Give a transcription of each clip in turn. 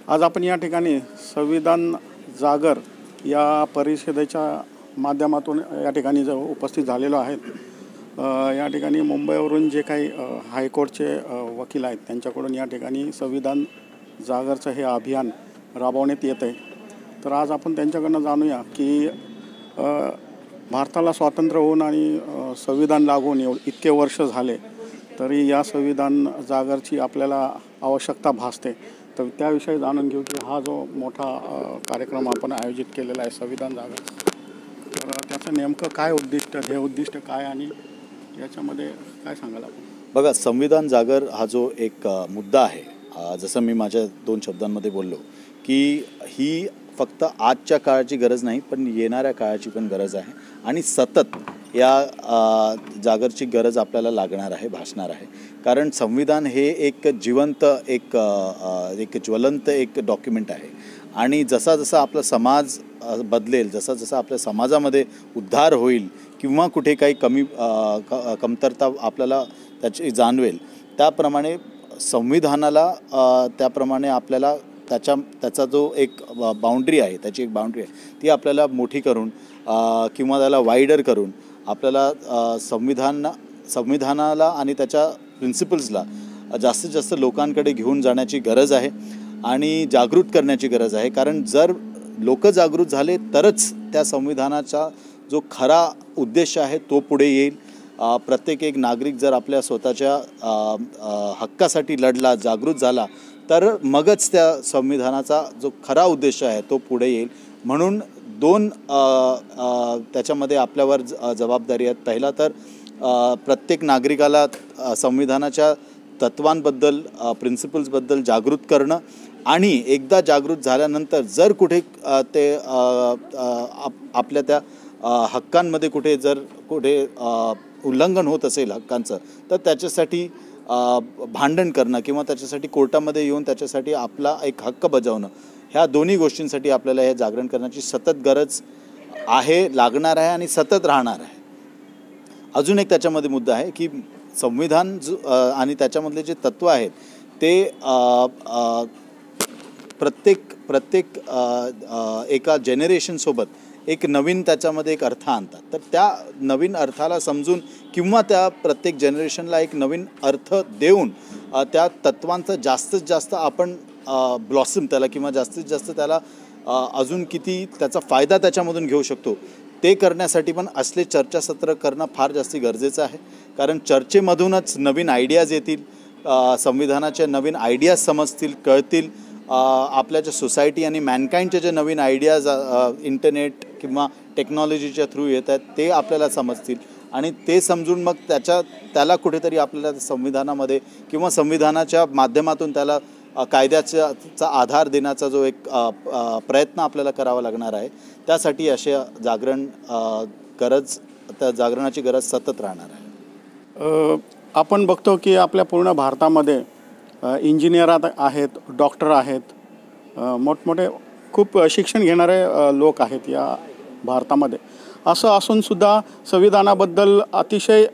आज आपण या ठिकाणी संविधान जागर या परिषदेच्या माध्यमातून या ठिकाणी उपस्थित झालेलो आहेत। या ठिकाणी मुंबईवरून जे काही हायकोर्टचे वकील आहेत त्यांच्याकडून या ठिकाणी संविधान जागरचं हे अभियान राबवण्यात येत आहे। तर आज आपण त्यांच्याकडून जाणूया की भारताला स्वातंत्र्य होऊन आणि संविधान लागून इतके वर्ष झाले तरी या संविधान जागरची आपल्याला आवश्यकता भासते। तर त्याविषयी जाणून घेऊ की हा जो मोठा कार्यक्रम आपण आयोजित केलेला आहे संविधान जागर, तर त्याचं नेमकं काय ध्येय उद्दिष्ट काय आणि याच्यामध्ये काय सांगाल आपण? बघा, संविधान जागर हा जो एक मुद्दा आहे, जसं मी माझ्या 2 शब्दांमध्ये बोललो की ही फक्त आजच्या काळाची गरज नाही पण येणाऱ्या काळाची पण गरज आहे आणि सतत या जागरची गरज आपल्याला लागणार आहे, भासणार आहे। कारण संविधान हे एक जिवंत एक ज्वलंत एक डॉक्युमेंट आहे आणि जसा जसा आपला समाज बदलेल, जसा जसा आपल्या समाजामध्ये उद्धार होईल किंवा कुठे काही कमतरता आपल्याला त्याची जाणवेल त्याप्रमाणे संविधानाला त्याप्रमाणे आपल्याला त्याचा जो एक बाउंड्री आहे, त्याची एक बाउंड्री आहे ती आपल्याला मोठी करून किंवा त्याला वाईडर करून आपल्याला संविधानाला आणि त्याच्या प्रिन्सिपल्सला जास्तीत जास्त लोकांकडे घेऊन जाण्याची गरज आहे आणि जागृत करण्याची गरज आहे। कारण जर लोक जागृत झाले तरच त्या संविधानाचा जो खरा उद्देश आहे तो पुढे येईल। प्रत्येक एक नागरिक जर आपल्या स्वतःच्या हक्कासाठी लढला, जागृत झाला तर मगच त्या संविधानाचा जो खरा उद्देश आहे तो पुढे येईल। म्हणून 2 त्याच्यामध्ये आपल्यावर जबाबदारी आहेत। पहिला तर प्रत्येक नागरिकाला संविधानाच्या तत्वांबद्दल, प्रिन्सिपल्सबद्दल जागृत करणं आणि एकदा जागृत झाल्यानंतर जर कुठे ते आपल्या त्या हक्कांमध्ये कुठे उल्लंघन होत असेल हक्कांचं तर त्याच्यासाठी भांडण करणं किंवा त्याच्यासाठी कोर्टामध्ये येऊन त्याच्यासाठी आपला एक हक्क बजावणं, ह्या दोन्ही गोष्टींसाठी आपल्याला हे जागरण करण्याची सतत गरज आहे, लागणार आहे आणि सतत राहणार आहे। अजून एक त्याच्यामध्ये मुद्दा आहे की संविधान आणि त्याच्यामधले जे तत्त्व आहेत ते प्रत्येक एका जनरेशनसोबत एक नवीन त्याच्यामध्ये एक अर्थ आणतात। तर त्या नवीन अर्थाला समजून किंवा त्या प्रत्येक जनरेशनला एक नवीन अर्थ देऊन त्या तत्वांचा जास्तीत जास्त आपण ब्लॉसम त्याला किंवा जास्तीत जास्त त्याला अजून किती त्याचा फायदा त्याच्यामधून घेऊ शकतो ते करण्यासाठी पण असले चर्चासत्र करणं फार जास्त गरजेचं आहे। कारण चर्चेमधूनच नवीन आयडियाज येतील, संविधानाच्या नवीन आयडियाज समजतील, कळतील। आपल्या ज्या सोसायटी आणि मॅनकाइंडचे जे नवीन आयडियाज इंटरनेट किंवा टेक्नॉलॉजीच्या थ्रू येत आहेत ते आपल्याला समजतील आणि ते समजून मग त्याला कुठेतरी आपल्याला संविधानामध्ये किंवा संविधानाच्या माध्यमातून त्याला कायद्याचा आधार देण्याचा जो एक प्रयत्न आपल्याला करावा लागणार आहे। त्यासाठी अशा त्या जागरणाची गरज सतत राहणार आहे। आपण बघतो की आपल्या पूर्ण भारतामध्ये इंजिनियर आहेत, डॉक्टर आहेत, मोठमोठे खूप शिक्षण घेणारे लोक आहेत या भारतामध्ये। असं असूनसुद्धा संविधानाबद्दल अतिशय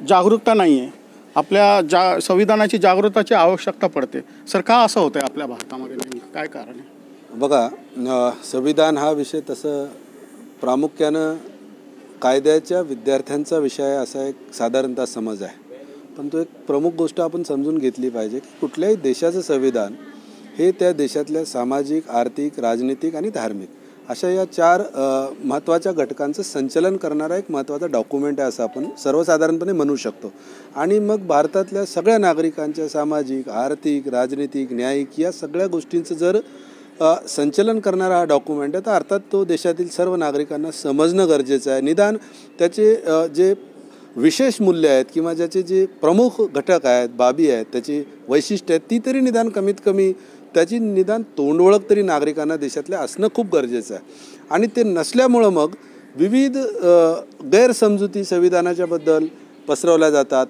जागरूकता नाही आहे। आपल्या संविधानाची जागृताची आवश्यकता पडते। सर, का असं होतं आहे आपल्या भारतामध्ये, नेमकं काय कारण आहे? बघा, संविधान हा विषय तसं प्रामुख्यानं कायद्याच्या विद्यार्थ्यांचा विषय असा एक साधारणतः समज आहे, पण तो एक प्रमुख गोष्ट आपण समजून घेतली पाहिजे की कुठल्याही देशाचं संविधान हे त्या देशातल्या सामाजिक, आर्थिक, राजनीतिक आणि धार्मिक अशा या 4 महत्त्वाच्या घटकांचं संचलन करणारा एक महत्त्वाचा डॉक्युमेंट आहे असं आपण सर्वसाधारणपणे म्हणू शकतो। आणि मग भारतातल्या सगळ्या नागरिकांच्या सामाजिक, आर्थिक, राजनीतिक, न्यायिक या सगळ्या गोष्टींचं जर संचलन करणारा हा डॉक्युमेंट आहे तर अर्थात तो देशातील सर्व नागरिकांना समजणं गरजेचं आहे। निदान त्याचे जे विशेष मूल्य आहेत किंवा ज्याचे जे प्रमुख घटक आहेत, बाबी आहेत, त्याची वैशिष्ट्य आहेत ती तरी निदान कमीत कमी त्याची निदान तोंडओळख तरी नागरिकांना देशातल्या असणं खूप गरजेचं आहे। आणि ते नसल्यामुळं मग विविध गैरसमजुती संविधानाच्याबद्दल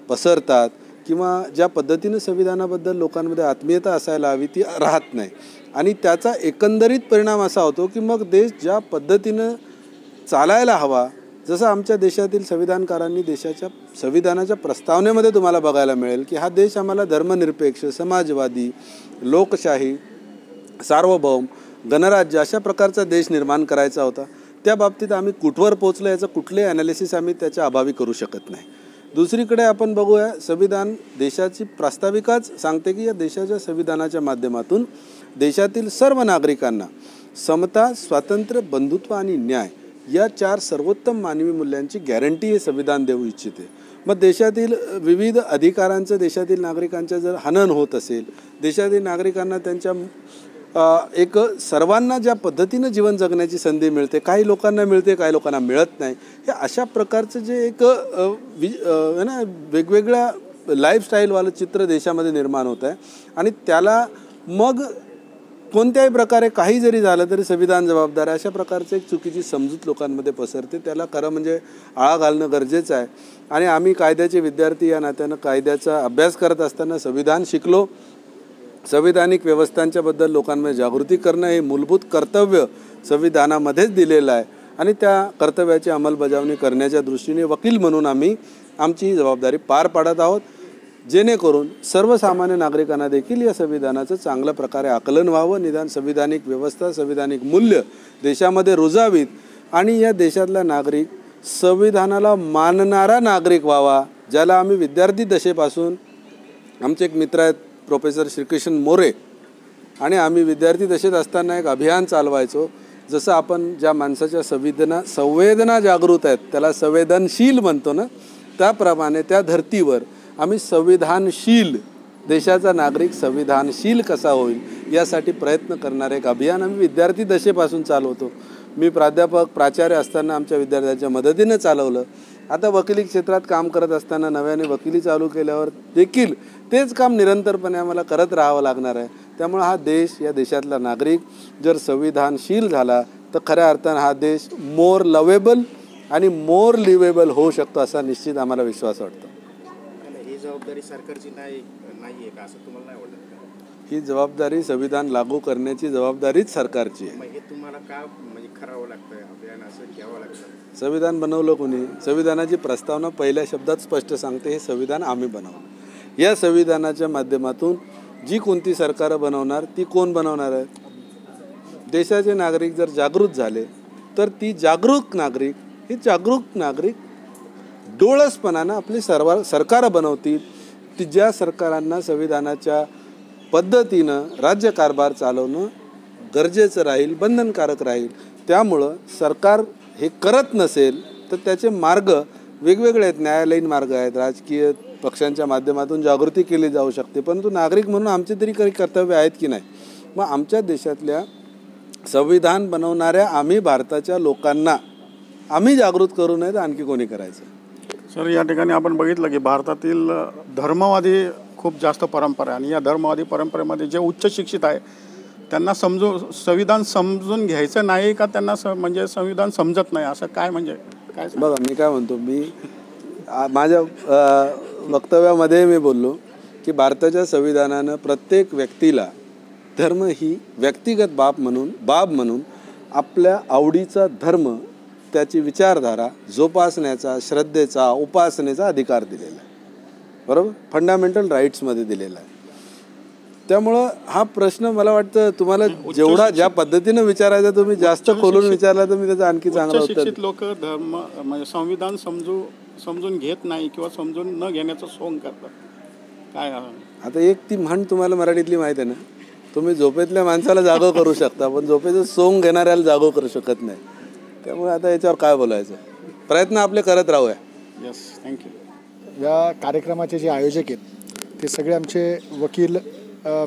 पसरतात किंवा ज्या पद्धतीनं संविधानाबद्दल लोकांमध्ये आत्मीयता असायला हवी ती राहत नाही आणि त्याचा एकंदरीत परिणाम असा होतो की मग देश ज्या पद्धतीनं चालायला हवा, जसं आमच्या देशातील संविधानकारांनी देशाच्या संविधानाच्या प्रस्तावनेमध्ये तुम्हाला बघायला मिळेल की हा देश आम्हाला धर्मनिरपेक्ष, समाजवादी, लोकशाही सार्वभौम, गणराज्य अशा प्रकारचा देश निर्माण करायचा होता. त्या बाबतीत आम्ही कुठवर पोचलो याचं कुठलेही ॲनालिसिस आम्ही त्याच्या अभावी करू शकत नाही. दुसरीकडे आपण बघूया, संविधान देशाची प्रास्ताविकाच सांगते की या देशाच्या संविधानाच्या माध्यमातून देशातील सर्व नागरिकांना समता, स्वातंत्र्य, बंधुत्व आणि न्याय या 4 सर्वोत्तम मानवी मूल्यांची गॅरंटी हे संविधान देऊ इच्छिते. मग देशातील विविध अधिकारांचं देशातील नागरिकांच्या जर हनन होत असेल, देशातील नागरिकांना त्यांच्या एक सर्वांना ज्या पद्धतीनं जीवन जगण्याची संधी मिळते, काही लोकांना मिळते, काही लोकांना मिळत नाही, हे अशा प्रकारचं जे एक ना वेगवेगळ्या लाईफस्टाईलवालं चित्र देशामध्ये निर्माण होत आहे. आणि त्याला मग कोणत्याही प्रकारे काही जरी झालं तरी संविधान जबाबदार आहे, अशा प्रकारचं एक चुकीची समजूत लोकांमध्ये पसरते. त्याला खरं म्हणजे आळा घालणं गरजेचं आहे. आणि आम्ही कायद्याचे विद्यार्थी या नात्यानं कायद्याचा अभ्यास करत असताना संविधान शिकलो. संविधानिक व्यवस्थांच्याबद्दल लोकांमध्ये जागृती करणं हे मूलभूत कर्तव्य संविधानामध्येच दिलेलं आहे. आणि त्या कर्तव्याची अंमलबजावणी करण्याच्या दृष्टीने वकील म्हणून आम्ही आमची जबाबदारी पार पाडत आहोत, जेणेकरून सर्वसामान्य नागरिकांना देखील या संविधानाचं चांगल्या प्रकारे आकलन व्हावं, निदान संविधानिक व्यवस्था, संविधानिक मूल्य देशामध्ये रुजावीत आणि या देशातला नागरिक संविधानाला मानणारा नागरिक व्हावा. ज्याला आम्ही विद्यार्थी दशेपासून, आमचे एक मित्र आहेत प्रोफेसर श्रीकृष्ण मोरे, आणि आम्ही विद्यार्थी दशेत असताना एक अभियान चालवायचो. जसं आपण ज्या माणसाच्या संवेदना जागृत आहेत त्याला संवेदनशील म्हणतो ना, त्याप्रमाणे त्या धर्तीवर आम्ही संविधानशील, देशाचा नागरिक संविधानशील कसा होईल यासाठी प्रयत्न करणारे एक अभियान आम्ही विद्यार्थी दशेपासून चालवतो. मी प्राध्यापक, प्राचार्य असताना आमच्या विद्यार्थ्यांच्या मदतीनं चालवलं. आता वकिली क्षेत्रात काम करत असताना नव्याने वकिली चालू केल्यावर देखील तेच काम निरंतरपणे आम्हाला करत राहावं लागणार आहे. त्यामुळे हा देश, या देशातला नागरिक जर संविधानशील झाला तर खऱ्या अर्थानं हा देश मोर लवेबल आणि मोर लिवेबल होऊ शकतो, असा निश्चित आम्हाला विश्वास वाटतो. ही जबाबदारी सरकारची नाही आहे का, असं तुम्हाला नाही वाटत का? ही जबाबदारी संविधान लागू करण्याची जबाबदारीच सरकारची आहे. मग हे तुम्हाला का म्हणजे करावं लागतं, अभियान असं घ्यावं लागतं? संविधान बनवलं कोणी? संविधानाची प्रस्तावना पहिल्या शब्दात स्पष्ट सांगते, हे संविधान आम्ही बनवलं. या संविधानाच्या माध्यमातून जी कोणती सरकारं बनवणार ती कोण बनवणार आहे? देशाचे नागरिक जर जागृत झाले तर ती जागरूक नागरिक डोळसपणानं आपली सरकारं बनवतील. ती ज्या सरकारांना संविधानाच्या पद्धतीनं राज्यकारभार चालवणं गरजेचं राहील, बंधनकारक राहील. त्यामुळं सरकार हे करत नसेल तर त्याचे मार्ग वेगवेगळे आहेत, न्यायालयीन मार्ग आहेत, राजकीय पक्षांच्या माध्यमातून जागृती केली जाऊ शकते. परंतु नागरिक म्हणून आमचे तरी काही कर्तव्य आहेत की नाही? मग आमच्या देशातल्या संविधान बनवणाऱ्या आम्ही भारताच्या लोकांना आम्ही जागृत करू नये तर आणखी कोणी करायचं? सर, या ठिकाणी आपण बघितलं की भारतातील धर्मवादी खूप जास्त परंपरा आहे आणि या धर्मवादी परंपरेमध्ये जे उच्च शिक्षित आहे त्यांना संविधान समजून घ्यायचं नाही का, त्यांना म्हणजे संविधान समजत नाही, असं काय म्हणजे काय? बघा, मी काय म्हणतो, मी माझ्या वक्तव्यामध्ये मी बोललो की भारताच्या संविधानानं प्रत्येक व्यक्तीला धर्म ही व्यक्तिगत बाब म्हणून आपल्या आवडीचा धर्म, त्याची विचारधारा जोपासण्याचा, श्रद्धेचा, उपासनेचा अधिकार दिलेला आहे. बरोबर? फंडामेंटल राईट्समध्ये दिलेला आहे. त्यामुळं हा प्रश्न मला वाटतं तुम्हाला जेवढा ज्या पद्धतीनं विचारायचा तुम्ही जास्त खोलून विचारला तर मी त्याचं आणखी चांगलं उत्तर. शिक्षित लोक धर्म म्हणजे संविधान समजून घेत नाही किंवा समजून न घेण्याचं सोंग करतात. काय आता एक ती म्हण तुम्हाला मराठीतली माहीत आहे ना, तुम्ही झोपेतल्या माणसाला जागो करू शकता पण झोपेचं सोंग घेणाऱ्याला जागो करू शकत नाही. त्यामुळे आता याच्यावर काय बोलायचं, प्रयत्न आपले करत राहूया. Yes, thank you. या कार्यक्रमाचे जे आयोजक आहेत ते सगळे आमचे वकील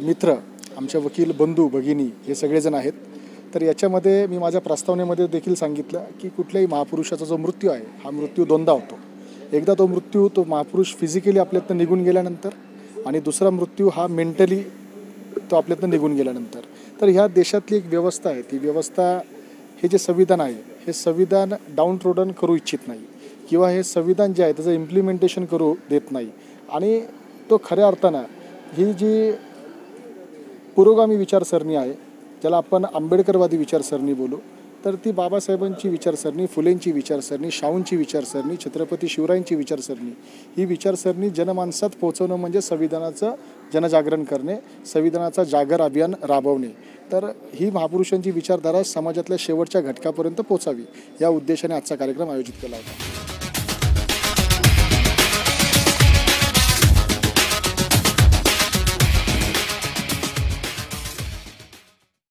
मित्र, आमचे वकील बंधू भगिनी हे सगळेजण आहेत. तर याच्यामध्ये मी माझ्या प्रस्तावनेमध्ये देखील सांगितलं की कुठल्याही महापुरुषाचा जो मृत्यू आहे हा मृत्यू दोनदा होतो. एकदा तो महापुरुष फिजिकली आपल्यातनं निघून गेल्यानंतर आणि दुसरा मृत्यू हा मेंटली तो आपल्यातनं निघून गेल्यानंतर. तर ह्या देशातली एक व्यवस्था आहे, ती व्यवस्था हे जे संविधान आहे हे संविधान डाऊन ट्रोडन करू इच्छित नाही किंवा हे संविधान जे आहे त्याचं इम्प्लिमेंटेशन करू देत नाही. आणि तो खऱ्या अर्थानं ही जी पुरोगामी विचारसरणी आहे, ज्याला आपण आंबेडकरवादी विचारसरणी बोलू, तर ती बाबासाहेबांची विचारसरणी, फुलेंची विचारसरणी, शाहूंची विचारसरणी, छत्रपती शिवरायांची विचारसरणी, ही विचारसरणी जनमानसात पोहोचवणं म्हणजे संविधानाचं जनजागरण करणे, संविधानाचा जागर अभियान राबवणे. तर ही महापुरुषांची विचारधारा समाजातल्या शेवटच्या घटकापर्यंत पोचावी या उद्देशाने आजचा कार्यक्रम आयोजित केला होता.